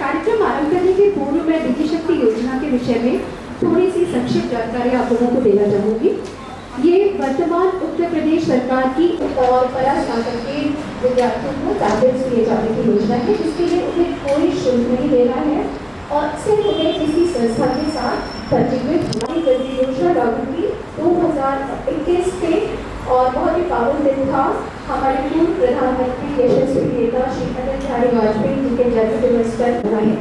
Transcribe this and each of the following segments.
कार्यक्रम आरंभ करने के पूर्व में विधि शक्ति योजना के विषय में थोड़ी सी संक्षिप्त जानकारी आप लोगों को देना चाहूंगी। ये वर्तमान उत्तर प्रदेश सरकार की और परा स्नातक के विद्यार्थियों को टैबलेट्स दिए जाने की योजना है, जिसके लिए उन्हें कोई शुल्क नहीं देना है और सिर्फ उन्हें किसी संस्था के साथ पंजीकृत होने की योजना लागू की 2021 के और बहुत ही पावन दिन था। हमारे पूर्व प्रधानमंत्री यशस्वी नेता श्री अटल बिहारी वाजपेयी जी के जन्म दिवस पर बना है।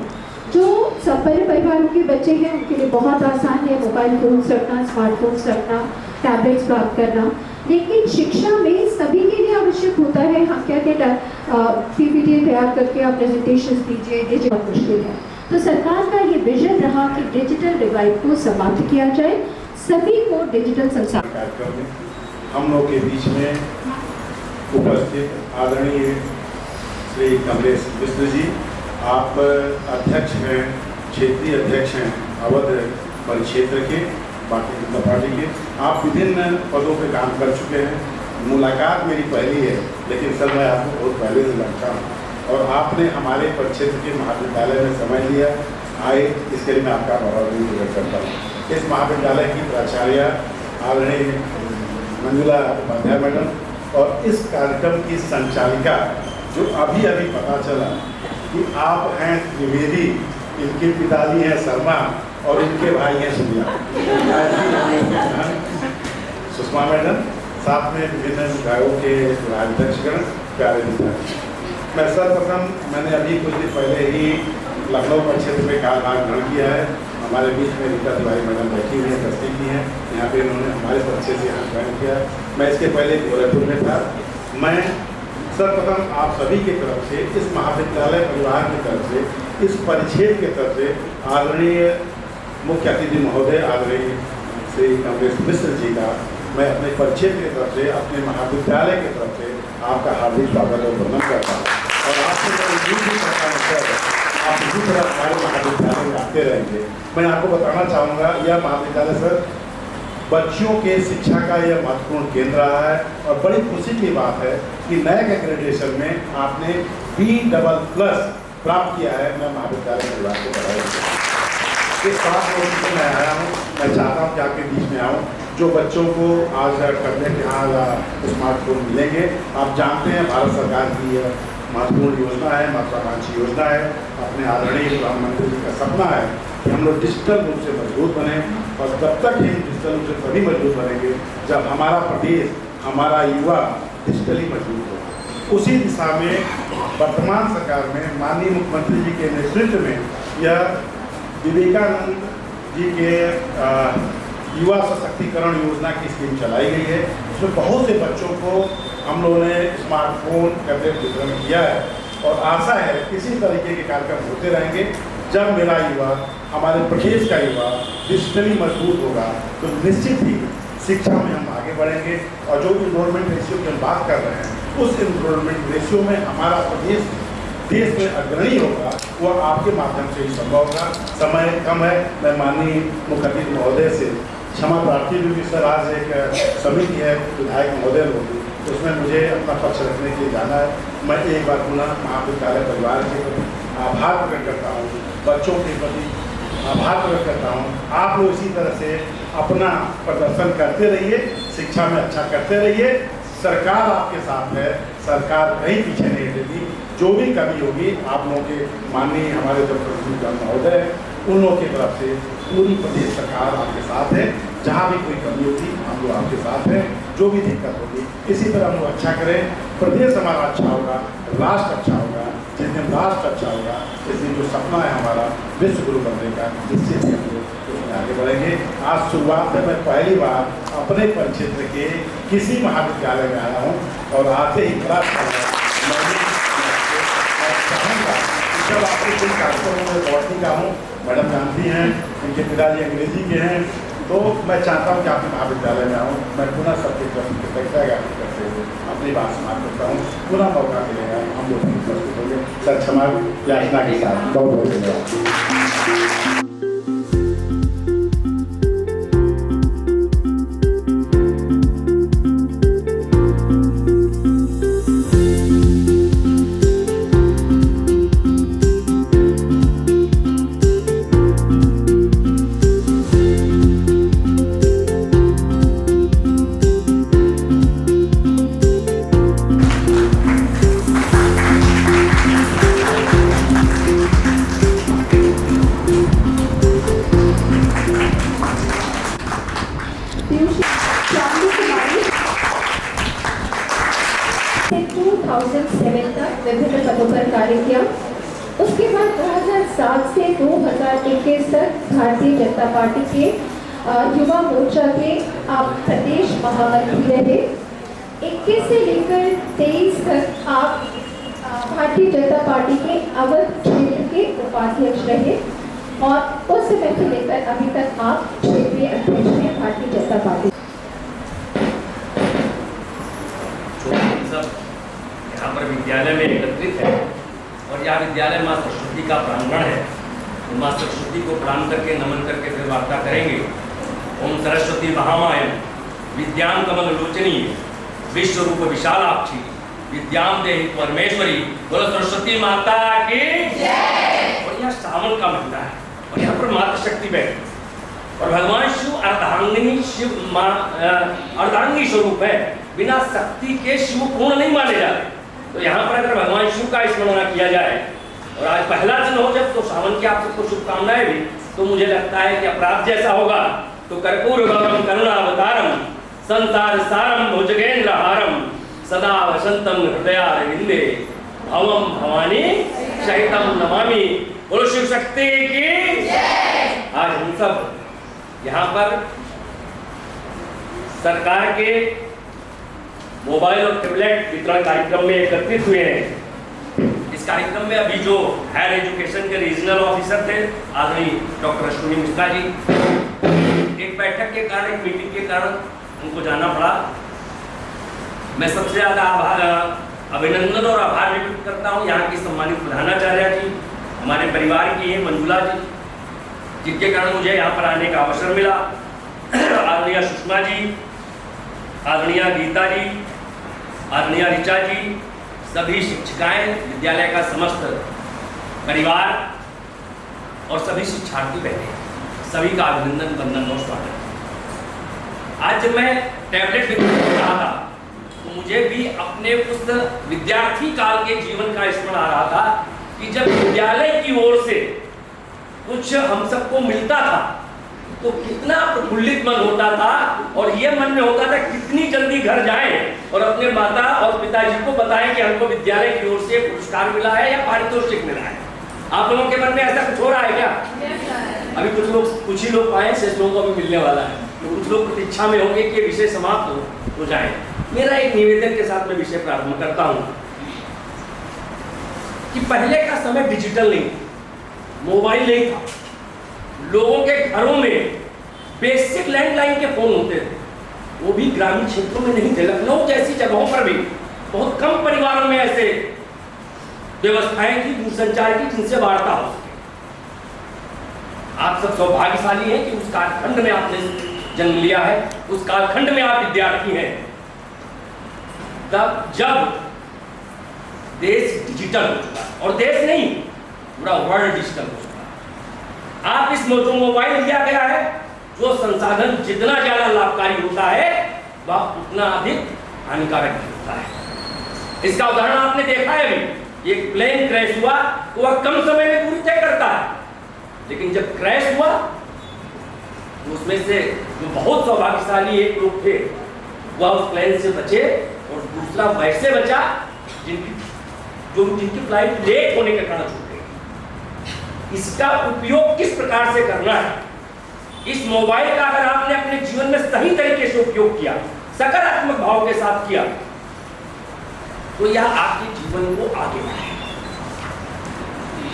जो संपन्न परिवारों के बच्चे हैं उनके लिए बहुत आसान है मोबाइल फोन्स रखना, स्मार्टफोन्स रखना, टैबलेट्स प्राप्त करना, लेकिन शिक्षा में सभी के लिए आवश्यक होता है। हम क्या क्या पीपीटी तैयार करके आप प्रेजेंटेशन दीजिए, ये बहुत मुश्किल है। तो सरकार का ये विजन रहा कि डिजिटल डिवाइड को समाप्त किया जाए, सभी को डिजिटल संसाधन। कार्यक्रम में हम लोग के बीच में उपस्थित आदरणीय श्री कमलेश मिश्र जी, आप अध्यक्ष हैं, क्षेत्रीय अध्यक्ष हैं अवध परिक्षेत्र के भारतीय जनता पार्टी के। आप विभिन्न पदों पे काम कर चुके हैं। मुलाकात मेरी पहली है, लेकिन सर मैं आपको बहुत पहले से जानता हूँ और आपने हमारे परिक्षेत्र के महाविद्यालय में समय लिया आए, इसके लिए मैं आपका बहुत धन्यवाद करता हूँ। इस महाविद्यालय की प्राचार्य आदरणीय मंजुला उपाध्याय मैडम और इस कार्यक्रम की संचालिका जो अभी पता चला कि आप हैं द्विवेदी, इनके पिताजी हैं शर्मा और इनके भाई हैं सूर्या, सुषमा मैडम, साथ में विभिन्न विभागों के अध्यक्षगण, प्यारे विद्यार्थी। मैं सर्वप्रथम मैंने अभी कुछ दिन पहले ही लखनऊ परिक्षेत्र में कार्यभार ग्रहण किया है। हमारे बीच में रीता तिवारी मैडम बैठी हुई हैं, दस्ती की हैं, यहाँ पे इन्होंने हमारे परिक्षेत्र से यहाँ ज्वाइन किया। मैं इसके पहले गोरखपुर में था। मैं सर्वप्रथम आप सभी की तरफ से, इस महाविद्यालय परिवार की तरफ से, इस परिक्षेत्र की तरफ से आदरणीय मुख्य अतिथि महोदय आदरणीय श्री कमलेश मिश्र जी का मैं अपने परिक्षेत्र की तरफ से, अपने महाविद्यालय की तरफ से आपका हार्दिक स्वागत और वंदन करता हूँ और आपसे मैं उम्मीद भी करता हूँ सर आप इसी तरह हमारे महाविद्यालय में आते रहेंगे। मैं आपको बताना चाहूँगा यह महाविद्यालय सर बच्चों के शिक्षा का यह महत्वपूर्ण केंद्र रहा है और बड़ी खुशी की बात है कि नए ग्रेजुएशन में आपने B++ प्राप्त किया है। मैं महाविद्यालय परिवार को बताया के साथ मैं आया हूँ। मैं चाहता हूँ कि आपके बीच में आऊँ। जो बच्चों को आज करने के यहाँ स्मार्टफोन मिलेंगे, आप जानते हैं भारत सरकार की यह महत्वपूर्ण योजना है, महत्वाकांक्षी योजना है। अपने आदरणीय प्रधानमंत्री जी का सपना है कि हम लोग डिजिटल रूप से मजबूत बने और तब तक ही डिजिटल रूप से तभी मजबूत बनेंगे जब हमारा प्रदेश, हमारा युवा डिजिटली मजबूत हो। उसी दिशा में वर्तमान सरकार में माननीय मुख्यमंत्री जी के नेतृत्व में यह विवेकानंद जी के युवा सशक्तिकरण योजना की स्कीम चलाई गई है। उसमें बहुत से बच्चों को हम लोगों ने स्मार्टफोन टैबलेट वितरण किया है और आशा है इसी तरीके के कार्यक्रम होते रहेंगे। जब मेरा युवा, हमारे प्रदेश का युवा डिजिटली मजबूत होगा तो निश्चित ही शिक्षा में हम आगे बढ़ेंगे और जो इनरोलमेंट रेशियो की हम बात कर रहे हैं उस इनरोलमेंट रेशियो में हमारा प्रदेश देश में अग्रणी होगा, वह आपके माध्यम से ही संभव होगा। समय कम है, मैं माननीय मुख्य अतिथि महोदय से क्षमा प्रार्थी हूँ कि सर आज एक समिति है विधायक महोदय होगी, उसमें मुझे अपना पक्ष रखने के लिए जाना है। मैं एक बार पुनः महाविद्यालय परिवार के प्रति आभार प्रकट करता हूँ, बच्चों के प्रति आभार प्रकट करता हूँ। आप लोग इसी तरह से अपना प्रदर्शन करते रहिए, शिक्षा में अच्छा करते रहिए। सरकार आपके साथ है, सरकार कहीं पीछे नहीं रहती। जो भी कमी होगी आप लोगों के माननीय हमारे जो प्रतिनिधि महोदय हैं उन लोगों की तरफ से पूरी प्रदेश सरकार आपके साथ है। जहाँ भी कोई कमी होगी हम लोग आपके साथ हैं। जो भी दिक्कत होगी इसी तरह हम लोग अच्छा करें, प्रदेश हमारा अच्छा होगा, राष्ट्र अच्छा होगा। जिस दिन राष्ट्र अच्छा होगा इस दिन जो सपना है हमारा विश्व गुरु बनने का, जिससे भी हम लोग उसमें आगे बढ़ेंगे। आज शुरुआत में मैं पहली बार अपने परिक्षेत्र के किसी महाविद्यालय में आया हूँ और आते ही बड़ा जब आपके कुछ कार्यक्रमों में बॉटनी का हूँ, मैडम जानती हैं, इनके पिताजी अंग्रेजी के हैं, तो मैं चाहता हूँ कि आपके महाविद्यालय में आऊँ। मैं पुनः सबके कृतज्ञता ज्ञापित करते हुए अपनी बात समाप्त करता हूँ। पुनः मौका मिलेगा हम लोग उपस्थित होंगे। सर क्षमा याचना के साथ बहुत बहुत धन्यवाद। 2007 से 2021 तक भारतीय जनता पार्टी के युवा मोर्चा के आप प्रदेश महामंत्री रहे। 21 से लेकर 23 तक आप भारतीय जनता पार्टी के अवध क्षेत्र के उपाध्यक्ष रहे और उस समय से लेकर अभी तक आप क्षेत्रीय अध्यक्ष हैं भारतीय जनता पार्टी। यहाँ पर विद्यालय में एकत्रित है और यह विद्यालय माँ सरस्वती का प्रांगण है। तो माँ सरस्वती को प्रणाम करके नमन करके फिर वार्ता करेंगे। ओम सरस्वती महामायन विद्याम कमल लोचनी विश्व रूप विशालाक्षी विद्याम देहि परमेश्वरी। बोलो सरस्वती माता की जय। और यह श्रावण का महीना है और यहाँ पर माता शक्ति बैठी और भगवान शिव अर्धांगिनी शिव अर्धांगी स्वरूप है। बिना शक्ति के शिव पूर्ण नहीं माने जाते। तो यहाँ पर अगर भगवान शिव का स्मरण किया जाए और आज पहला दिन हो जब तो सावन की आप सबको शुभकामनाएं भी, तो मुझे लगता है कि अपराध जैसा होगा तो कर्पूर गौरम करुणावतारम संसार सारम भुजगेंद्र हारम सदा वसंतम हृदयारविंदे भवम भवानी शैतम नमामि। बोलो शिव शक्ति की जय। आज हम सब यहाँ पर सरकार के मोबाइल और टैबलेट वितरण कार्यक्रम में एकत्रित हुए हैं। इस कार्यक्रम में अभी जो हायर एजुकेशन के रीजनल ऑफिसर थे आदरणीय डॉक्टर अश्विनी मिश्रा जी, एक बैठक के कारण एक मीटिंग के कारण उनको जाना पड़ा। मैं सबसे ज़्यादा अभिनंदन और आभार व्यक्त करता हूँ यहाँ की सम्मानित प्रधानाचार्य जी, हमारे परिवार की हैं मंजुला जी, जिनके कारण मुझे यहाँ पर आने का अवसर मिला। आदरणीय सुषमा जी, आदरणीय गीता जी, आदरणीय ऋचा जी, सभी शिक्षिकाएं, विद्यालय का समस्त परिवार और सभी शिक्षार्थी बैठे, सभी का अभिनंदन वंदन और स्वागत। आज जब मैं टैबलेट वितरण कर रहा था तो मुझे भी अपने उस विद्यार्थी काल के जीवन का स्मरण आ रहा था कि जब विद्यालय की ओर से कुछ हम सबको मिलता था तो कितना प्रफुल्लित मन होता था और ये मन में होता था कितनी जल्दी घर जाएं और अपने माता और पिताजी को बताएं कि हमको विद्यालय की ओर से पुरस्कार मिला है या पारितोषिक मिला है। आप लोगों के मन में ऐसा कुछ हो रहा है क्या? अभी कुछ ही लोग पाए, शेष लोगों को भी मिलने वाला है, तो कुछ लोग प्रतीक्षा में होंगे कि विषय समाप्त हो जाए। मेरा एक निवेदन के साथ मैं विषय प्रारंभ करता हूँ कि पहले का समय डिजिटल नहीं, मोबाइल नहीं था, लोगों के घरों में बेसिक लैंडलाइन के फोन होते थे, वो भी ग्रामीण क्षेत्रों में नहीं थे। लखनऊ जैसी जगहों पर भी बहुत कम परिवारों में ऐसे व्यवस्थाएं थी दूरसंचार की जिनसे वार्ता हो सके। आप सब सौभाग्यशाली हैं कि उस कालखंड में आपने जन्म लिया है, उस कालखंड में आप विद्यार्थी हैं तब जब देश डिजिटल हो चुका है, और देश नहीं पूरा वर्ल्ड डिजिटल हो चुका है। आप इस जो मोबाइल दिया गया है, जो संसाधन जितना ज्यादा लाभकारी होता है वह उतना अधिक हानिकारक भी होता है। इसका उदाहरण आपने देखा है अभी, एक प्लेन क्रैश हुआ तो वह कम समय में दूरी तय करता है, लेकिन जब क्रैश हुआ तो उसमें से जो बहुत सौभाग्यशाली एक लोग थे वह उस प्लेन से बचे और दूसरा वैसे बचा जिनकी फ्लाइट लेट होने के कारण छूट गई। इसका उपयोग किस प्रकार से करना है, इस मोबाइल का अगर आपने अपने जीवन में सही तरीके से उपयोग किया, सकारात्मक भाव के साथ किया, तो यह आपके जीवन को आगे बढ़ाएगा।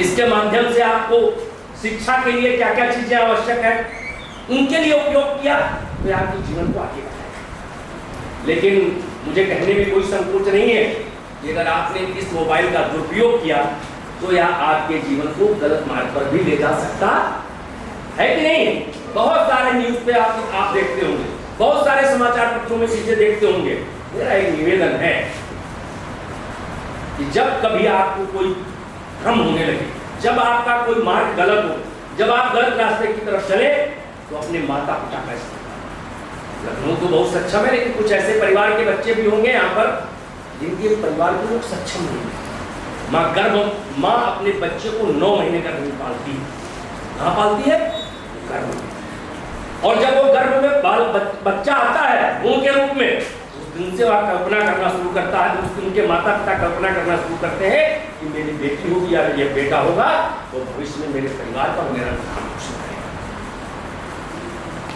इसके माध्यम से आपको शिक्षा के लिए क्या क्या चीजें आवश्यक है उनके लिए उपयोग किया तो यह आपके जीवन को आगे बढ़ाएगा। लेकिन मुझे कहने में कोई संकोच नहीं है कि अगर आपने इस मोबाइल का दुरुपयोग किया तो यह आपके जीवन को गलत मार्ग पर भी ले जा सकता है कि नहीं। बहुत सारे न्यूज पे आप देखते होंगे, बहुत सारे समाचार पत्रों में चीजें देखते होंगे। मेरा एक निवेदन है कि जब कभी आपको कोई भ्रम होने लगे, जब आपका कोई मार्ग गलत हो, जब आप गलत रास्ते की तरफ चले, तो अपने माता पिता का इस्तेमाल। लखनऊ तो बहुत सक्षम है, लेकिन कुछ ऐसे परिवार के बच्चे भी होंगे यहाँ पर जिनके परिवार के लोग सक्षम नहीं है। माँ अपने बच्चे को 9 महीने गर्भ में पालती है। कहाँ पालती है? गर्भ में। और जब वो गर्भ में बच्चा आता है भ्रूण के रूप में, दिन से वह कल्पना करना शुरू करता है, उस दिन के माता पिता कल्पना करना शुरू करते हैं कि मेरी बेटी होगी या ये बेटा होगा तो भविष्य में मेरे परिवार का मेरा नाम रोशन करेगा।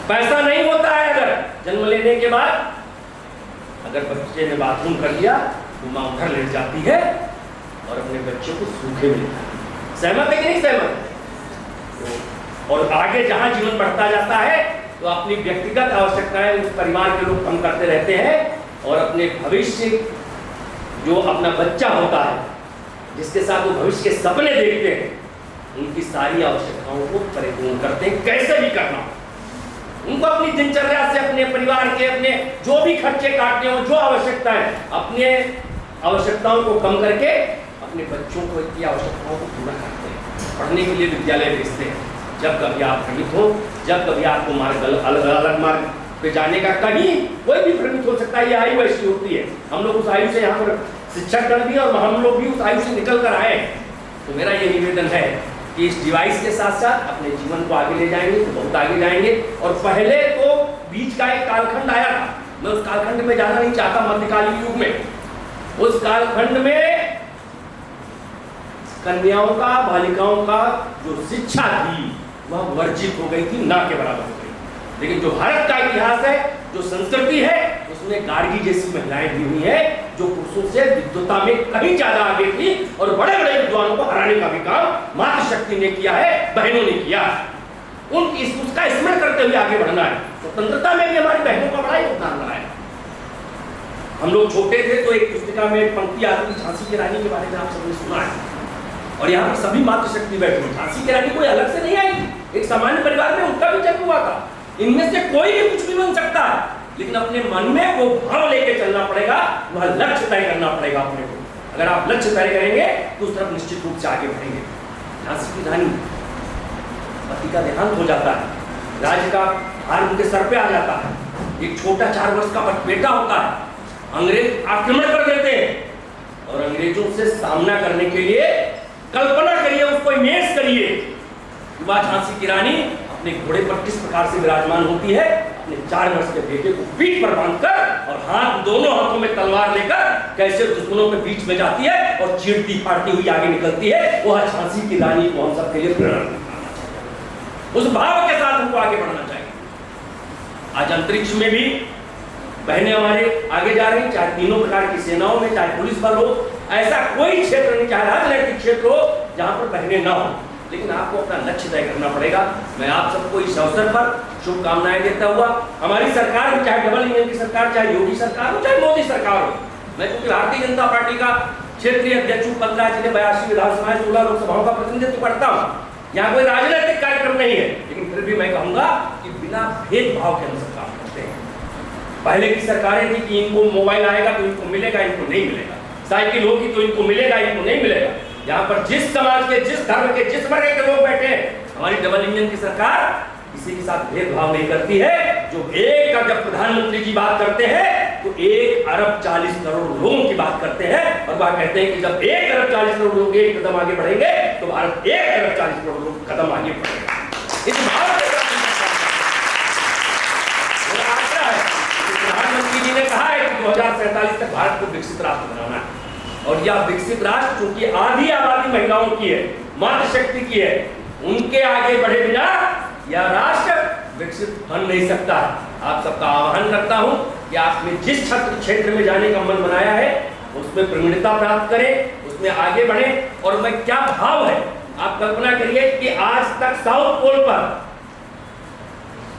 पैसा नहीं होता है अगर जन्म लेने के बाद अगर बच्चे ने बाथरूम कर लिया तो माँ उधर लेट जाती है और अपने बच्चे को सूखे में लेता है। सहमत है कि नहीं सहमत? और आगे जहां जीवन बढ़ता जाता है तो अपनी व्यक्तिगत आवश्यकताएं उस परिवार के लोग कम करते रहते हैं और अपने भविष्य जो अपना बच्चा होता है जिसके साथ वो भविष्य के सपने देखते हैं उनकी सारी आवश्यकताओं को परिपूर्ण करते हैं, कैसे भी करना। उनको अपनी दिनचर्या से अपने परिवार के अपने जो भी खर्चे काटने हो, जो आवश्यकता है, अपने आवश्यकताओं को कम करके अपने बच्चों को इनकी आवश्यकताओं को पूरा करते हैं, पढ़ने के लिए विद्यालय भेजते हैं। जब कभी आप भ्रमित हो, जब कभी आपको मार्ग अलग मार्ग पे जाने का, कहीं कोई भी भ्रमित हो सकता है, ये आयु ऐसी होती है। हम लोग उस आयु से यहाँ पर शिक्षा कर दिए और हम लोग भी उस आयु से निकल कर आए। तो मेरा ये निवेदन है कि इस डिवाइस के साथ साथ अपने जीवन को आगे ले जाएंगे तो बहुत आगे जाएंगे। और पहले तो बीच का एक कालखंड आया था, मैं उस कालखंड में जाना नहीं चाहता, मध्यकालीन युग में। उस कालखंड में कन्याओं का, बालिकाओं का जो शिक्षा थी वह वर्जित हो गई थी, ना के बराबर हो गई। लेकिन जो भारत का इतिहास है, जो संस्कृति है, उसमें गार्गी जैसी महिलाएं भी हुई है जो पुरुषों से विद्वता में कहीं ज्यादा आगे थी और बड़े बड़े विद्वानों को हराने का भी काम मातृशक्ति ने किया है, बहनों ने किया। उसका स्मरण करते हुए आगे बढ़ना है। स्वतंत्रता में भी हमारी बहनों का बड़ा योगदान रहा है। हम लोग छोटे थे तो एक पुस्तिका में पंक्ति आती थी झांसी की रानी के बारे में, आप सबने सुना है। और यहाँ पर सभी मातृशक्ति बैठी हुई। झांसी की रानी कोई अलग से नहीं आई, एक सामान्य परिवार में उनका भी जन्म हुआ था। इनमें से कोई भी कुछ भी बन सकता है, लेकिन अपने मन में वो भाव लेके चलना पड़ेगा, वह लक्ष्य तय करना पड़ेगा अपने को। अगर आप लक्ष्य तय करेंगे तो उस तरफ निश्चित रूप से आगे बढ़ेंगे। झांसी की रानी, पति का देहांत हो जाता है, राज्य का भार उनके सर पे आ जाता है, एक छोटा 4 वर्ष का बेटा होता है, अंग्रेज आक्रमण कर देते हैं और अंग्रेजों से सामना करने के लिए कल्पना करिए, उसको इमेज करिए, वह झांसी की रानी अपने घोड़े पर किस प्रकार से विराजमान होती है, अपने 4 वर्ष के बेटे को पीठ पर बांधकर और दोनों हाथों में तलवार लेकर कैसे दुश्मनों के बीच में जाती है और चीरती फाड़ती हुई आगे निकलती है। वह झांसी की रानी को हम सबके लिए प्रेरणा, उस भाव के साथ हमको आगे बढ़ना चाहिए। आज अंतरिक्ष में भी बहनें हमारे आगे जा रही, चाहे तीनों प्रकार की सेनाओं में, चाहे पुलिस बल हो, ऐसा कोई क्षेत्र नहीं, चाहे राजनीतिक क्षेत्र हो जहां पर बहनें ना हो। लेकिन आपको अपना लक्ष्य तय करना पड़ेगा। मैं आप सबको इस अवसर पर शुभकामनाएं देता हुआ, हमारी सरकार भी, चाहे डबल इंजन की सरकार, चाहे योगी सरकार हो, चाहे मोदी सरकार हो, मैं क्योंकि भारतीय जनता पार्टी का क्षेत्रीय अध्यक्ष हूं, 15 जिले, 82 विधानसभाएं, 16 लोकसभाओं का प्रतिनिधित्व करता हूँ। यहाँ कोई राजनीतिक कार्यक्रम नहीं है, लेकिन फिर भी मैं कहूंगा कि बिना भेदभाव के हम सब काम करते हैं। पहले की सरकारें थी कि इनको मोबाइल आएगा तो इनको मिलेगा, इनको नहीं मिलेगा, साइकिल होगी तो इनको मिलेगा, इनको नहीं मिलेगा। यहाँ पर जिस समाज के, जिस धर्म के, जिस वर्ग के लोग बैठे हैं, हमारी डबल इंजन की सरकार किसी के साथ भेदभाव नहीं करती है। जो एक का जब प्रधानमंत्री जी बात करते हैं तो 1 अरब 40 करोड़ लोगों की बात करते हैं और वह कहते हैं कि जब 1 अरब 40 करोड़ लोग एक कदम आगे बढ़ेंगे तो भारत 1 अरब 40 करोड़ लोग कदम आगे बढ़ेगा। इस भाव के प्रधानमंत्री जी ने कहा है कि 2047 तक भारत को विकसित राष्ट्र बनाना है और यह विकसित राष्ट्र चूंकि आधी आबादी महिलाओं की है, मातृशक्ति की है, उनके आगे बढ़े बिना यह राष्ट्र विकसित बन नहीं सकता। आप सबका आह्वान करता हूं कि आपने जिस क्षेत्र में जाने का मन बनाया है उसमें प्रवीणता प्राप्त करें, उसमें आगे बढ़े। और मैं क्या भाव है, आप कल्पना करिए कि आज तक साउथ पोल पर,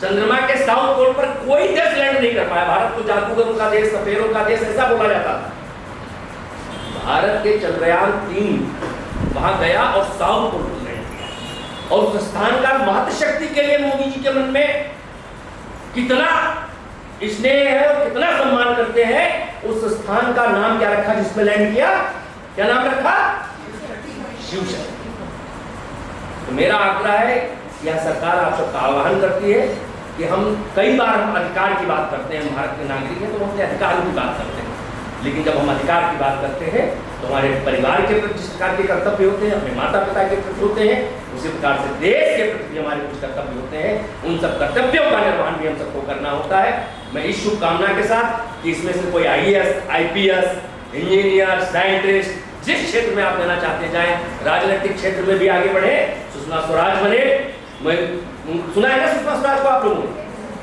चंद्रमा के साउथ पोल पर कोई देश लैंड नहीं कर पाया। भारत को जादूगरों का देश, सफेरों का देश ऐसा बोला जाता था। भारत के चंद्रयान 3 वहां गया और साउथ पोल पर लैंड किया और उस स्थान का मातृशक्ति के लिए मोदी जी के मन में कितना स्नेह है और कितना सम्मान करते हैं। उस स्थान का नाम क्या रखा जिसमें लैंड किया? क्या नाम रखा? शिव शक्ति। तो मेरा आग्रह है, यह सरकार आप सबका आह्वान करती है कि हम कई बार हम अधिकार की बात करते हैं, हम भारत के नागरिक हैं तो हम अपने अधिकारों की बात करते हैं, लेकिन जब हम अधिकार की बात करते हैं तो हमारे परिवार के प्रति जिस प्रकार के कर्तव्य होते हैं, अपने माता पिता के प्रति होते हैं, उसी प्रकार से देश के प्रति भी हमारे कुछ कर्तव्य होते हैं। उन सब कर्तव्यों का निर्वहन भी हम सबको करना होता है। मैं इस शुभकामना के साथ कि इसमें से कोई IAS, IPS, इंजीनियर, साइंटिस्ट, जिस क्षेत्र में आप लेना चाहते जाएं, राजनीतिक क्षेत्र में भी आगे बढ़े, सुषमा स्वराज बने। मैं सुना है ना सुषमा स्वराज को आप लोगों ने,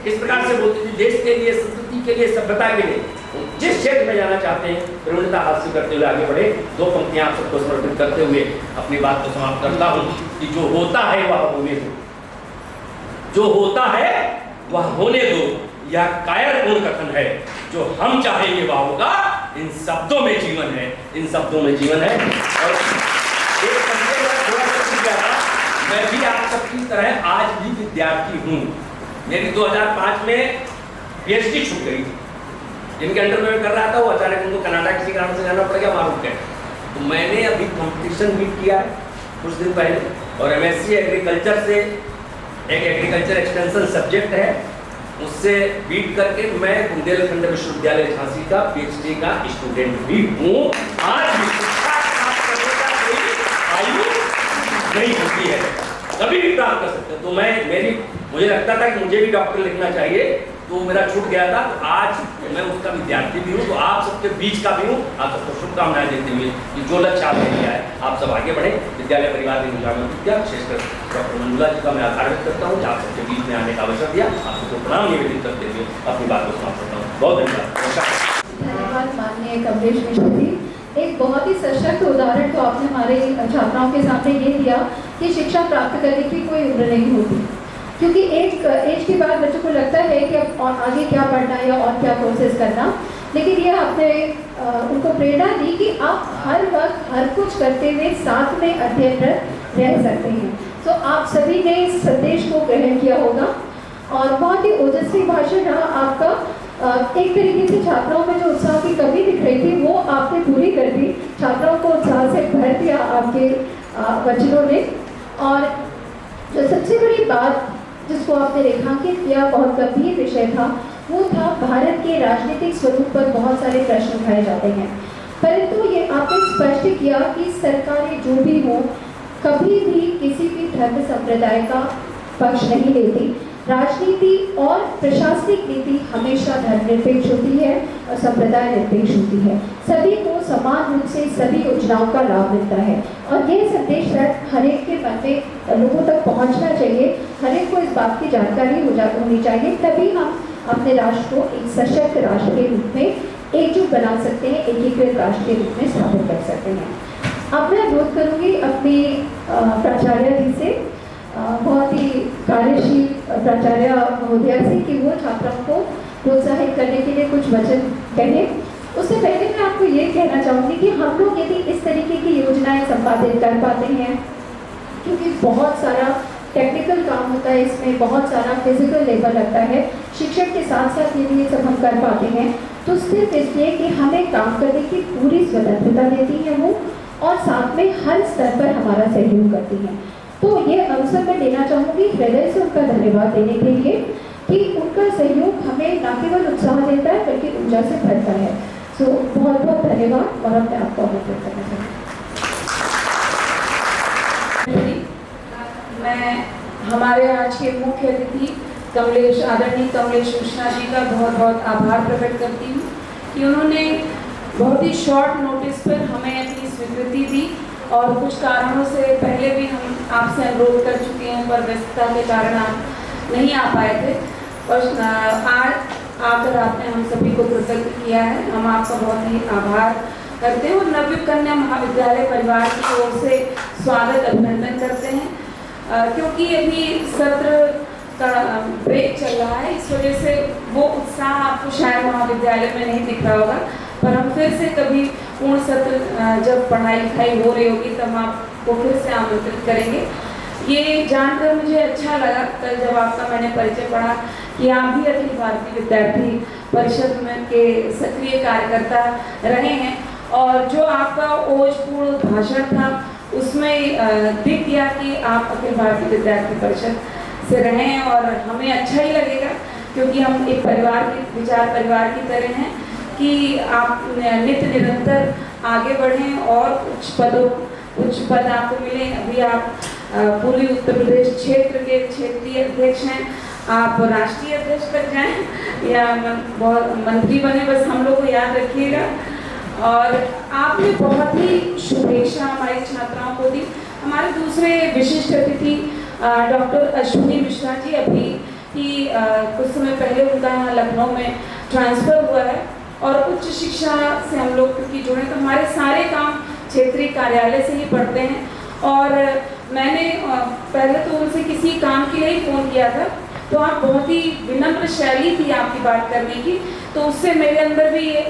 इस प्रकार से बोलती थी, देश के लिए, संस्कृति के लिए, सभ्यता के लिए। जिस क्षेत्र में जाना चाहते हैं प्रवीणता हासिल करते हुए आगे बढ़े। 2 पंक्तियां आप सबको समर्पित करते हुए अपनी बात को समाप्त करता हूं कि जो होता है वह होने दो, जो होता है वह होने दो, यह कायरपूर्ण कथन है। जो हम चाहेंगे वह होगा, इन शब्दों में जीवन है, इन शब्दों में जीवन है। और एक संदेश मैं थोड़ा सा सीख गया था, मैं भी आप सबकी तरह आज भी विद्यार्थी हूँ। मेरी 2005 में PhD छूट गई थी। जिनके अंडर में कर रहा था वो अचानक उनको कनाडा किसी कारण से जाना पड़ गया, वहाँ रुक गए। तो मैंने अभी कंपटीशन मीट किया है कुछ दिन पहले, और MSc एग्रीकल्चर से, एक एग्रीकल्चर एक्सटेंशन सब्जेक्ट है, उससे बीट करके मैं बुंदेलखंड विश्वविद्यालय झांसी का PhD का स्टूडेंट भी हूँ। आज भी शिक्षा प्राप्त करने का कोई आयु नहीं होती है, कभी भी प्राप्त कर सकते हैं। तो मुझे लगता था कि मुझे भी डॉक्टर लिखना चाहिए, तो मेरा छूट गया था। तो आज मैं उसका विद्यार्थी भी हूँ, तो आप सबके बीच का भी हूँ। आप सबको शुभकामनाएं देते हुए कि जो लक्ष्य आपने लिया है आप सब आगे बढ़े। विद्यालय परिवार की विद्या विशेषकर डॉक्टर मंजुला जी का मैं आभार व्यक्त करता हूँ, आप सबके बीच में आने का अवसर दिया। आप सबको प्रणाम निवेदित करते हुए अपनी बात को समाप्त करता हूँ। बहुत धन्यवाद। धन्यवाद माननीय कमलेश मिश्र जी। एक बहुत ही सशक्त उदाहरण तो आपने हमारे छात्राओं के सामने ये दिया कि शिक्षा प्राप्त करने की कोई उम्र नहीं होती, क्योंकि एक एज के बाद बच्चों को लगता है कि अब और आगे क्या पढ़ना है या और क्या कोर्सेज करना, लेकिन ये आपने उनको प्रेरणा दी कि आप हर वक्त हर कुछ करते हुए साथ में अध्ययनरत रह सकते हैं। तो आप सभी ने इस संदेश को ग्रहण किया होगा और बहुत ही ओजस्वी भाषण रहा आपका। एक तरीके से छात्राओं में जो उत्साह की कमी दिख रही थी वो आपने पूरी कर दी, छात्राओं को उत्साह से भर दिया आपके वचनों ने। और जो सबसे बड़ी बात जिसको आपने रेखांकित किया, बहुत गंभीर विषय था, वो था भारत के राजनीतिक स्वरूप पर बहुत सारे प्रश्न उठाए जाते हैं, परंतु ये आपने स्पष्ट किया कि सरकारें जो भी हो कभी भी किसी भी धर्म संप्रदाय का पक्ष नहीं लेती। राजनीति और प्रशासनिक नीति हमेशा धर्मनिरपेक्ष होती है और संप्रदाय निरपेक्ष होती है। सभी को समान रूप से सभी योजनाओं का लाभ मिलता है और यह संदेश हर एक के मन में लोगों तक पहुंचना चाहिए। हर एक को इस बात की जानकारी होनी चाहिए, तभी हम अपने राष्ट्र को एक सशक्त राष्ट्र के रूप में एकजुट बना सकते हैं, एकीकृत राष्ट्र के रूप में स्थापित कर सकते हैं। अब मैं अनुरोध करूँगी अपनी प्राचार्य जी से, बहुत ही कार्यशील प्राचार्य महोदया से, कि वो छात्रों को प्रोत्साहित करने के लिए कुछ वचन कहें। उससे पहले मैं आपको ये कहना चाहूँगी कि हम लोग यदि इस तरीके की योजनाएं संपादित कर पाते हैं, क्योंकि बहुत सारा टेक्निकल काम होता है, इसमें बहुत सारा फिजिकल लेबर लगता है, शिक्षण के साथ साथ यदि ये सब हम कर पाते हैं तो सिर्फ इसलिए कि हमें काम करने की पूरी स्वतंत्रता देती है वो, और साथ में हर स्तर पर हमारा सहयोग करती हैं। तो ये अवसर मैं देना चाहूँगी हृदय से उनका धन्यवाद देने के लिए कि उनका सहयोग हमें न केवल उत्साह देता है बल्कि ऊर्जा से भरता है। सो बहुत बहुत धन्यवाद और अपने आपको अभिनंदन करना चाहूँगी। मैं हमारे आज के मुख्य अतिथि आदरणीय कमलेश मिश्रा जी का बहुत बहुत आभार प्रकट करती हूँ कि उन्होंने बहुत ही शॉर्ट नोटिस पर हमें अपनी स्वीकृति दी, और कुछ कारणों से पहले भी हम आपसे अनुरोध कर चुके हैं पर व्यस्तता के कारण आप नहीं आ पाए थे, और आज आकर आपने हम सभी को कृतज्ञ किया है। हम आपका बहुत ही आभार करते हैं और नवयुग कन्या महाविद्यालय परिवार की ओर से स्वागत अभिनंदन करते हैं। क्योंकि अभी सत्र का ब्रेक चल रहा है, इस वजह से वो उत्साह आपको शायद महाविद्यालय में नहीं दिख रहा होगा, पर हम फिर से कभी पूर्ण सत्र जब पढ़ाई लिखाई हो रही होगी तब आपको फिर से आमंत्रित करेंगे। ये जानकर मुझे अच्छा लगा कल जब आपका मैंने परिचय पढ़ा कि आप भी अखिल भारतीय विद्यार्थी परिषद में के सक्रिय कार्यकर्ता रहे हैं, और जो आपका ओजपूर्ण भाषण था उसमें दिख गया कि आप अखिल भारतीय विद्यार्थी परिषद से रहे हैं, और हमें अच्छा ही लगेगा क्योंकि हम एक परिवार की विचार परिवार की तरह हैं कि आप नित्य निरंतर आगे बढ़ें और उच्च पद आपको मिले। अभी आप पूर्वी उत्तर प्रदेश क्षेत्र के क्षेत्रीय अध्यक्ष हैं, आप राष्ट्रीय अध्यक्ष तक जाएं या मंत्री बने, बस हम लोग को याद रखिएगा। और आपने बहुत ही शुभेच्छा हमारी छात्राओं को दी। हमारे दूसरे विशिष्ट अतिथि डॉक्टर अश्विनी मिश्रा जी, अभी ही कुछ समय पहले उनका यहाँ लखनऊ में ट्रांसफ़र हुआ है और उच्च शिक्षा से हम लोग क्योंकि जुड़े, तो हमारे सारे काम क्षेत्रीय कार्यालय से ही पढ़ते हैं। और मैंने पहले तो उनसे किसी काम के लिए ही फ़ोन किया था, तो आप बहुत ही विनम्र शैली थी आपकी बात करने की, तो उससे मेरे अंदर भी ये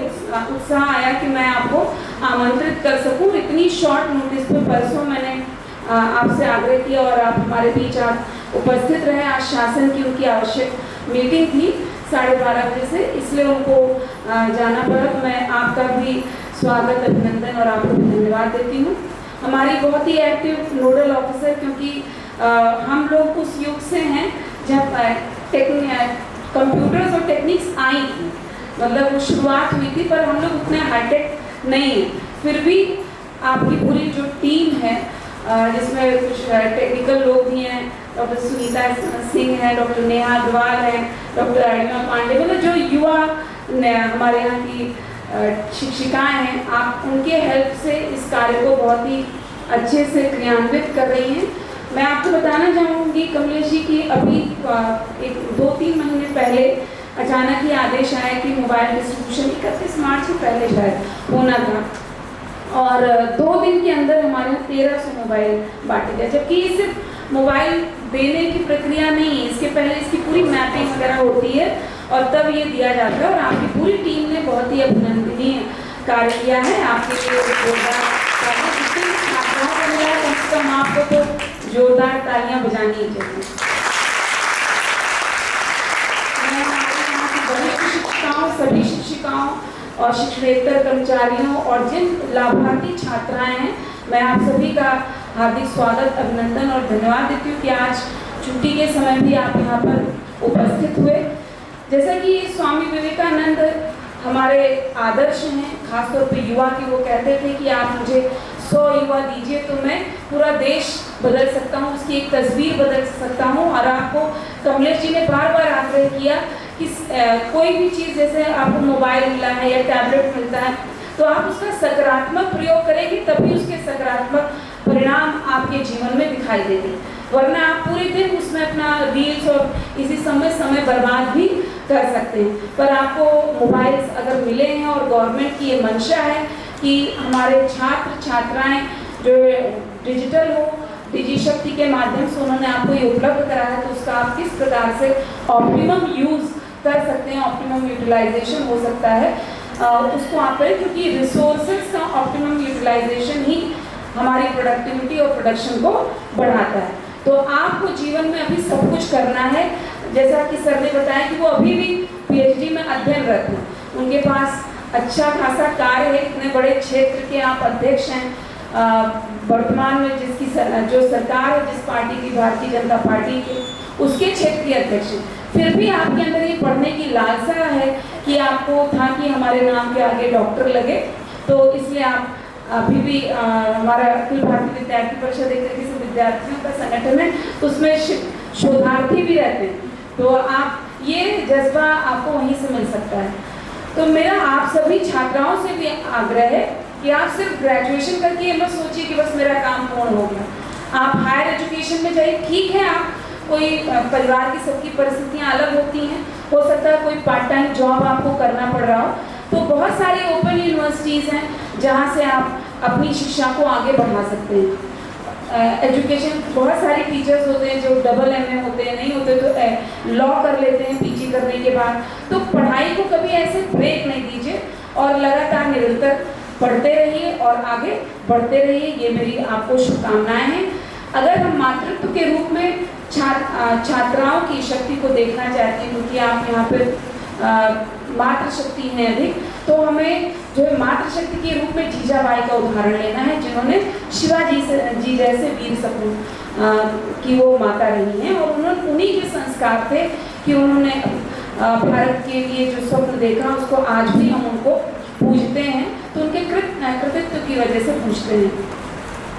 उत्साह आया कि मैं आपको आमंत्रित कर सकूं। इतनी शॉर्ट नोटिस पे परसों मैंने आपसे आग्रह किया और आप हमारे बीच आप उपस्थित रहे। आज शासन की उनकी आवश्यक मीटिंग थी 12:30 बजे से, इसलिए उनको जाना पड़ा। तो मैं आपका भी स्वागत, अभिनंदन और आपको धन्यवाद देती हूँ। हमारी बहुत ही एक्टिव नोडल ऑफिसर, क्योंकि हम लोग उस युग से हैं जब कंप्यूटर्स और टेक्निक्स आई थी, मतलब वो शुरुआत हुई थी, पर हम लोग उतने हाईटेक नहीं हैं। फिर भी आपकी पूरी जो टीम है, जिसमें कुछ टेक्निकल लोग भी हैं, डॉक्टर सुनीता सिंह हैं, डॉक्टर नेहा अग्रवाल हैं, डॉक्टर अरिमा पांडे, मतलब जो युवा हमारे यहाँ की शिक्षिकाएं हैं, आप उनके हेल्प से इस कार्य को बहुत ही अच्छे से क्रियान्वित कर रही हैं। मैं आपको बताना चाहूँगी कमलेश जी की अभी 2-3 महीने पहले अचानक ही आदेश आया कि मोबाइल डिस्ट्रीब्यूशन 31 मार्च से पहले शायद होना था, और 2 दिन के अंदर हमारे यहाँ 1300 मोबाइल बांटे गए। जबकि ये सिर्फ मोबाइल देने की प्रक्रिया नहीं है, इसके पहले इसकी पूरी मैपिंग वगैरह होती है और तब ये दिया जाता है। और आपकी पूरी टीम ने बहुत ही अभिनंदनीय कार्य किया है। आपके लिए जोरदार छात्राओं को मिला है, कम से कम आपको तो जोरदार तालियां बजानी चाहिए। मैं हमारे यहाँ की वरिष्ठ शिक्षिकाओं, सभी शिक्षिकाओं और शिक्षणेतर कर्मचारियों और जिन लाभार्थी छात्राएं हैं, मैं आप सभी का हार्दिक स्वागत, अभिनंदन और धन्यवाद देती हूँ कि आज छुट्टी के समय भी आप यहाँ पर उपस्थित हुए। जैसा कि स्वामी विवेकानंद हमारे आदर्श हैं, खासतौर पे युवा की, वो कहते थे कि आप मुझे 100 युवा दीजिए तो मैं पूरा देश बदल सकता हूँ, उसकी एक तस्वीर बदल सकता हूँ। और आपको कमलेश जी ने बार बार आग्रह किया कि कोई भी चीज़, जैसे आपको मोबाइल मिला है या टैबलेट मिलता है, तो आप उसका सकारात्मक प्रयोग करेंगे तभी उसके सकारात्मक परिणाम आपके जीवन में दिखाई देंगे, वरना आप पूरे दिन उसमें अपना रील्स और इसी समय बर्बाद भी कर सकते हैं। पर आपको मोबाइल्स अगर मिले हैं और गवर्नमेंट की ये मंशा है कि हमारे छात्र छात्राएं जो डिजिटल हो, डिजी शक्ति के माध्यम से उन्होंने आपको ये उपलब्ध कराया है, तो उसका आप किस प्रकार से ऑप्टिमम यूज़ कर सकते हैं, ऑप्टिमम यूटिलाइजेशन हो सकता है, उसको आप करें, क्योंकि रिसोर्सेज का ऑप्टिमम यूटिलाइजेशन ही हमारी प्रोडक्टिविटी और प्रोडक्शन को बढ़ाता है। तो आपको जीवन में अभी सब कुछ करना है। जैसा कि सर ने बताया कि वो अभी भी PhD में अध्ययनरत हैं, उनके पास अच्छा खासा कार्य है, इतने बड़े क्षेत्र के आप अध्यक्ष हैं, वर्तमान में जिसकी जो सरकार है, जिस पार्टी की, भारतीय जनता पार्टी के, उसके क्षेत्रीय अध्यक्ष हैं। फिर भी आपके अंदर ये पढ़ने की लालसा है कि आपको था कि हमारे नाम के आगे डॉक्टर लगे, तो इसलिए आप अभी भी हमारा अखिल भारतीय विद्यार्थी परिषद एक तरीके से विद्यार्थियों का संगठन है, तो उसमें शोधार्थी भी रहते हैं, तो आप ये जज्बा आपको वहीं से मिल सकता है। तो मेरा आप सभी छात्राओं से भी आग्रह है कि आप सिर्फ ग्रेजुएशन करके ये मत सोचिए कि बस मेरा काम पूर्ण हो गया। आप हायर एजुकेशन में जाइए। ठीक है, आप कोई परिवार की सबकी परिस्थितियाँ अलग होती हैं, हो सकता है कोई पार्ट टाइम जॉब आपको करना पड़ रहा हो, तो बहुत सारी ओपन यूनिवर्सिटीज़ हैं जहाँ से आप अपनी शिक्षा को आगे बढ़ा सकते हैं। एजुकेशन, बहुत सारे टीचर्स होते हैं जो डबल MA होते हैं, नहीं होते तो लॉ कर लेते हैं PG करने के बाद। तो पढ़ाई को कभी ऐसे ब्रेक नहीं दीजिए और लगातार निरंतर पढ़ते रहिए और आगे बढ़ते रहिए, ये मेरी आपको शुभकामनाएं हैं। अगर हम मातृत्व के रूप में छात्राओं की शक्ति को देखना चाहते हैं, क्योंकि आप यहाँ पर मातृशक्ति है अधिक, तो हमें जो है मातृशक्ति के रूप में जीजाबाई का उदाहरण लेना है, जिन्होंने शिवाजी जी जैसे वीर सपूत की वो माता रही हैं, और उन्होंने उन्हीं के संस्कार थे कि उन्होंने भारत के लिए जो स्वप्न देखा उसको आज भी हम उनको पूजते हैं। तो उनके कृतित्व की वजह से पूछते हैं।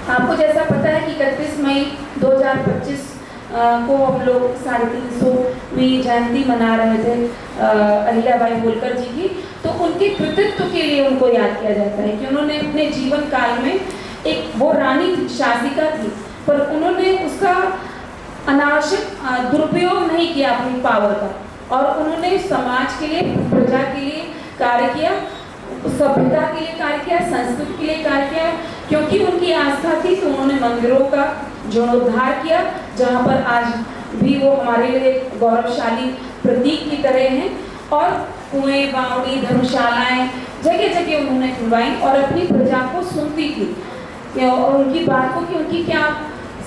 आपको जैसा पता है कि 31 मई 2025 को हम लोग 350वीं जयंती मना रहे थे अहिल्याबाई होलकर जी की। तो उनके कृतित्व के लिए उनको याद किया जाता है कि उन्होंने अपने जीवन काल में एक, वो रानी थी, शासिका थी, पर उन्होंने उसका अनावश्यक दुरुपयोग नहीं किया अपनी पावर का, और उन्होंने समाज के लिए, प्रजा के लिए कार्य किया, सभ्यता के लिए कार्य किया, संस्कृति के लिए कार्य किया। क्योंकि उनकी आस्था थी तो उन्होंने मंदिरों का जीर्णोद्धार किया, जहाँ पर आज भी वो हमारे लिए गौरवशाली प्रतीक की तरह हैं। और कुएं, बावड़ी, धर्मशालाएं जगह जगह उन्होंने खुलवाई और अपनी प्रजा को सुनती थी और उनकी बात को कि उनकी क्या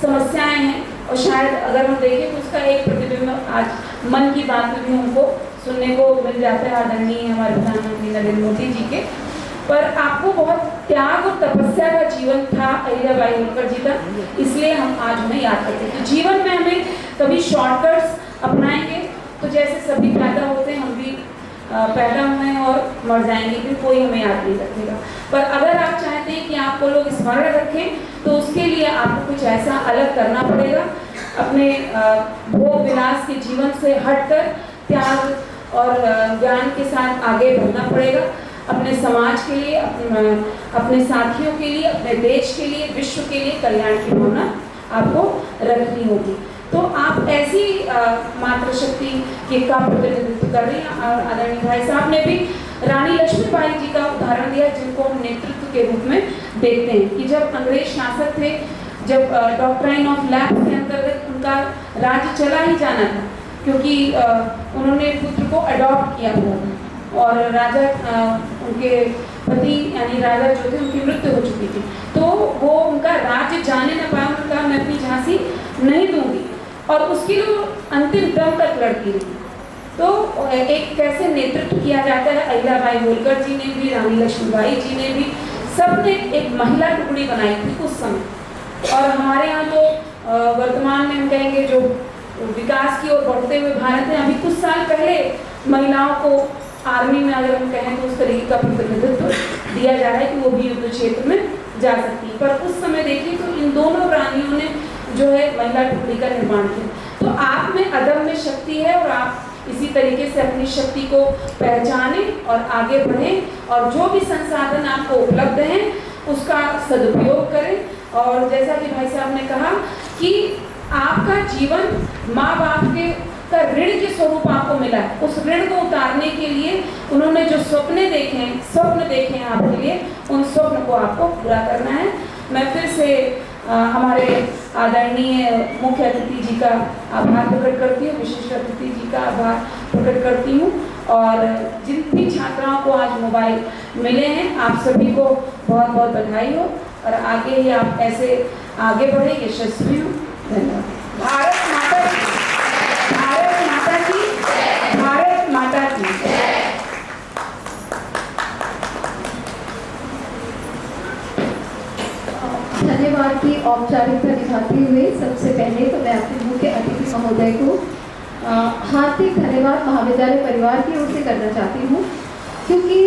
समस्याएं हैं। और शायद अगर हम देखें तो उसका एक प्रतिबिंब आज मन की बात में भी हमको सुनने को मिल जाता है आदरणीय हमारे प्रधानमंत्री नरेंद्र मोदी जी के। पर आपको बहुत त्याग और तपस्या का जीवन था अहिल्याबाई होलकर जी का, इसलिए हम आज उन्हें याद करते हैं। तो जीवन में हमें कभी शॉर्टकट्स अपनाएंगे तो जैसे सभी पैदा होते हैं, हम भी पैदा हुए हैं और मर जाएंगे, फिर कोई हमें याद नहीं रखेगा। पर अगर आप चाहते हैं कि आपको लोग स्मरण रखें तो उसके लिए आपको कुछ ऐसा अलग करना पड़ेगा, अपने भोग विलास के जीवन से हटकर त्याग और ज्ञान के साथ आगे बढ़ना पड़ेगा। अपने समाज के लिए, अपने साथियों के लिए, अपने देश के लिए, विश्व के लिए कल्याण की भावना आपको रखनी होगी। तो आप ऐसी मातृशक्ति के का प्रतिनिधित्व कर रही हैं। और आदरणीय भाई साहब ने भी रानी लक्ष्मीबाई जी का उदाहरण दिया, जिनको हम नेतृत्व के रूप में देखते हैं कि जब अंग्रेज शासक थे, जब डॉक्ट्राइन ऑफ लैप्स के अंतर्गत उनका राज्य चला ही जाना था, क्योंकि उन्होंने पुत्र को अडॉप्ट किया हुआ था और राजा, उनके पति यानी राजा जो थे उनकी मृत्यु हो चुकी थी, तो वो उनका राज्य जाने न पाया। उन्होंने कहा मैं अपनी झांसी नहीं दूंगी, और उसके लिए अंतिम दम तक लड़ती रही। तो एक कैसे नेतृत्व किया जाता है, अहिल्याबाई होलकर जी ने भी, रानी लक्ष्मीबाई जी ने भी, सबने एक महिला टुकड़ी बनाई थी उस समय। और हमारे यहाँ तो वर्तमान में हम कहेंगे जो विकास की ओर बढ़ते हुए भारत में, अभी कुछ साल पहले महिलाओं को आर्मी में अगर हम कहें तो उस तरीके का प्रतिनिधित्व दिया जा रहा है कि वो भी युद्ध क्षेत्र में जा सकती है। पर उस समय देखिए तो इन दोनों रानियों ने जो है महिला टुकड़ी का निर्माण किया। तो आप में अदम्य शक्ति है और आप इसी तरीके से अपनी शक्ति को पहचानें और आगे बढ़ें, और जो भी संसाधन आपको उपलब्ध हैं उसका सदुपयोग करें। और जैसा कि भाई साहब ने कहा कि आपका जीवन माँ बाप के का ऋण के स्वरूप आपको मिला है, उस ऋण को उतारने के लिए उन्होंने जो स्वप्न देखे हैं आपके लिए, उन स्वप्न को आपको पूरा करना है। मैं फिर से हमारे आदरणीय मुख्य अतिथि जी का आभार प्रकट करती हूँ, विशिष्ट अतिथि जी का आभार प्रकट करती हूँ। और जितनी छात्राओं को आज मोबाइल मिले हैं, आप सभी को बहुत बहुत बधाई हो, और आगे ही आप ऐसे आगे बढ़े, यशस्वी हो। धन्यवाद। भारत माता की, भारत माता की, भारत माता की। धन्यवाद की औपचारिकता निभाते हुए सबसे पहले तो मैं अपने मुख्य अतिथि महोदय को हार्दिक धन्यवाद महाविद्यालय परिवार की ओर से करना चाहती हूँ, क्योंकि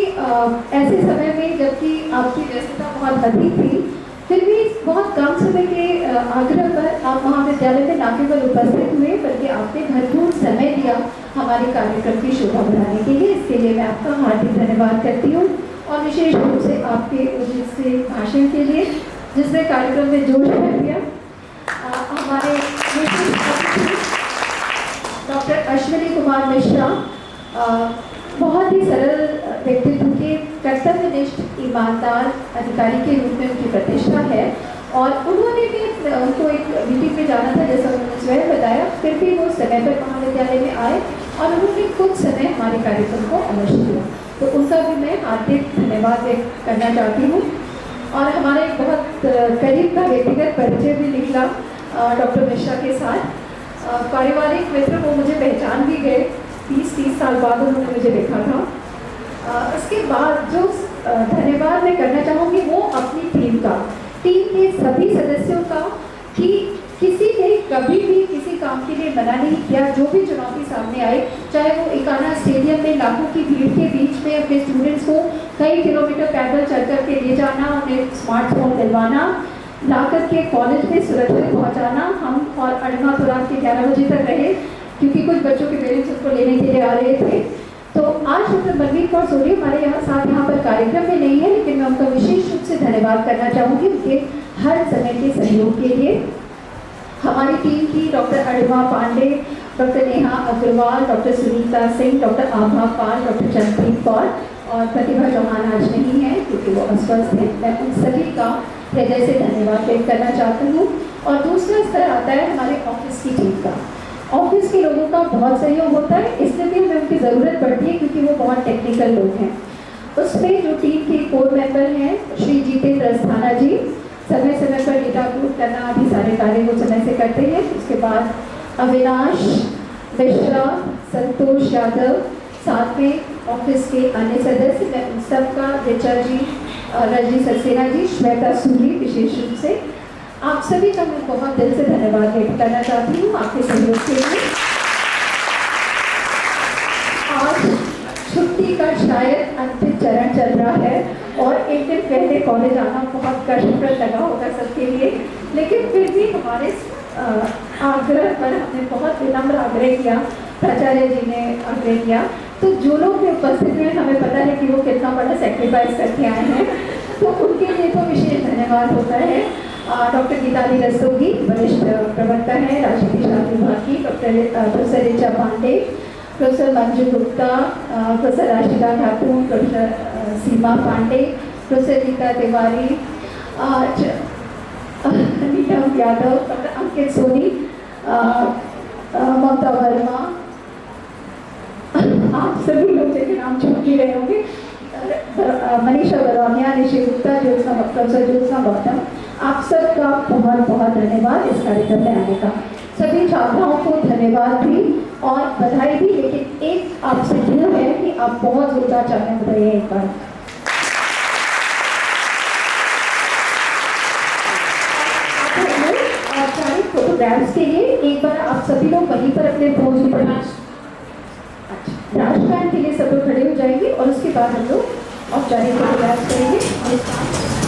ऐसे समय में जबकि आपकी व्यस्तता बहुत अधिक थी, फिर भी बहुत कम समय के आग्रह पर आप महाविद्यालय में न केवल उपस्थित हुए बल्कि आपने भरपूर समय दिया हमारे कार्यक्रम की शोभा बढ़ाने के लिए। इसके लिए मैं आपका हार्दिक धन्यवाद करती हूँ, और विशेष रूप से आपके उचित से भाषण के लिए जिसने कार्यक्रम में जोश भर दिया। हमारे डॉक्टर अश्विनी कुमार मिश्रा बहुत ही सरल व्यक्तित्व के कर्तव्यनिष्ठ ईमानदार अधिकारी के रूप में उनकी प्रतिष्ठा है, और उन्होंने भी उनको एक मीटिंग में जाना था जैसा उन्होंने स्वयं बताया, फिर भी वो समय पर महाविद्यालय में आए और उन्होंने कुछ समय हमारे कार्यक्रम को अवश्य दिया। तो उनका भी मैं हार्दिक धन्यवाद व्यक्त करना चाहती हूँ। और हमारा एक बहुत करीब का व्यक्तिगत परिचय भी निकला डॉक्टर मिश्रा के साथ। पारिवारिक मित्र वो मुझे पहचान भी गए, 30 साल बाद उन्होंने मुझे देखा था। इसके बाद जो धन्यवाद मैं करना चाहूँगी वो अपनी टीम के सभी सदस्यों का, कि किसी ने कभी भी किसी काम काम के लिए मना नहीं किया। जो भी चुनौती सामने आई, चाहे वो इकाना स्टेडियम में लाखों की भीड़ के बीच में अपने स्टूडेंट्स को कई किलोमीटर पैदल चल कर के ले जाना, उन्हें स्मार्टफोन दिलवाना, ला कर के कॉलेज में सुरक्षित पहुंचाना। हम और अड़मा तो रात के 11 बजे तक रहे, क्योंकि कुछ बच्चों के पेरेंट्स उसको लेने के लिए आ रहे थे। तो आज डॉक्टर मनमीत कौर सोनी हमारे यहाँ पर कार्यक्रम में नहीं है, लेकिन मैं उनका विशेष रूप से धन्यवाद करना चाहूँगी उनके हर समय के सहयोग के लिए। हमारी टीम की doctor Adma Pandey, doctor Neha Agarwal, doctor Sunita Singh, doctor Abha Pal, doctor Chandrapreet Kaur और प्रतिभा चौहान आज नहीं है क्योंकि वो अस्वस्थ है। मैं उन सभी का हृदय से धन्यवाद व्यक्त करना चाहती हूँ। और दूसरा स्तर आता है हमारे ऑफिस की टीम का। ऑफिस के लोगों का बहुत सहयोग होता है, इसलिए भी हमें उनकी ज़रूरत पड़ती है क्योंकि वो बहुत टेक्निकल लोग हैं। उसमें जो टीम के कोर मेंबर हैं, श्री जितेंद्र अस्थाना जी समय समय पर डेटा अपलोड करना आदि सारे कार्य वो समय से करते हैं। उसके बाद अविनाश मिश्रा, संतोष यादव, साथ में ऑफिस के अन्य सदस्य, मैं उन सबका, ऋचा जी, रजनी सक्सेना जी, श्वेता सूरी, विशेष रूप से आप सभी का मैं बहुत दिल से धन्यवाद व्यक्त करना चाहती हूँ आपके सहयोग के लिए। आज छुट्टी का शायद अंतिम चरण चल रहा है और एक दिन पहले कॉलेज आना बहुत कष्टप्रद लगा होगा सबके लिए, लेकिन फिर भी हमारे आग्रह पर हमने बहुत विनम्र आग्रह किया, प्राचार्य जी ने आग्रह किया, तो जो लोग भी उपस्थित हुए हमें पता है कि वो कितना बड़ा सेक्रीफाइस करके आए हैं, तो उनके लिए तो विशेष धन्यवाद होता है। डॉक्टर गीताली रस्तोगी वरिष्ठ प्रवक्ता हैं राजनीति शास्त्र विभाग की, professor Richa Pandey, professor Manju Gupta, professor Rashida Thakur, professor Seema Pandey, professor Neeta Tiwari, Neetam Yadav, doctor Ankit Soni, Mamta Verma, आप सभी लोग जिनके नाम छूट ही रहे होंगे, मनीषा बरौनिया, निशि गुप्ता, प्रोफेसर ज्योत्सना गौतम, आप सबका बहुत बहुत धन्यवाद इस कार्यक्रम में आने का। सभी छात्राओं को धन्यवाद भी और बधाई भी, लेकिन एक आपसे ड्यू है कि आप बहुत जोरदार चाहते बताइए एक बार। औपचारिक फोटोग्राफ्स के लिए एक बार आप सभी लोग वहीं पर अपने फोन पर राष्ट्रगान के लिए सब लोग खड़े हो जाएंगे और उसके बाद हम लोग औपचारिक फोटोग्राफ्स करेंगे।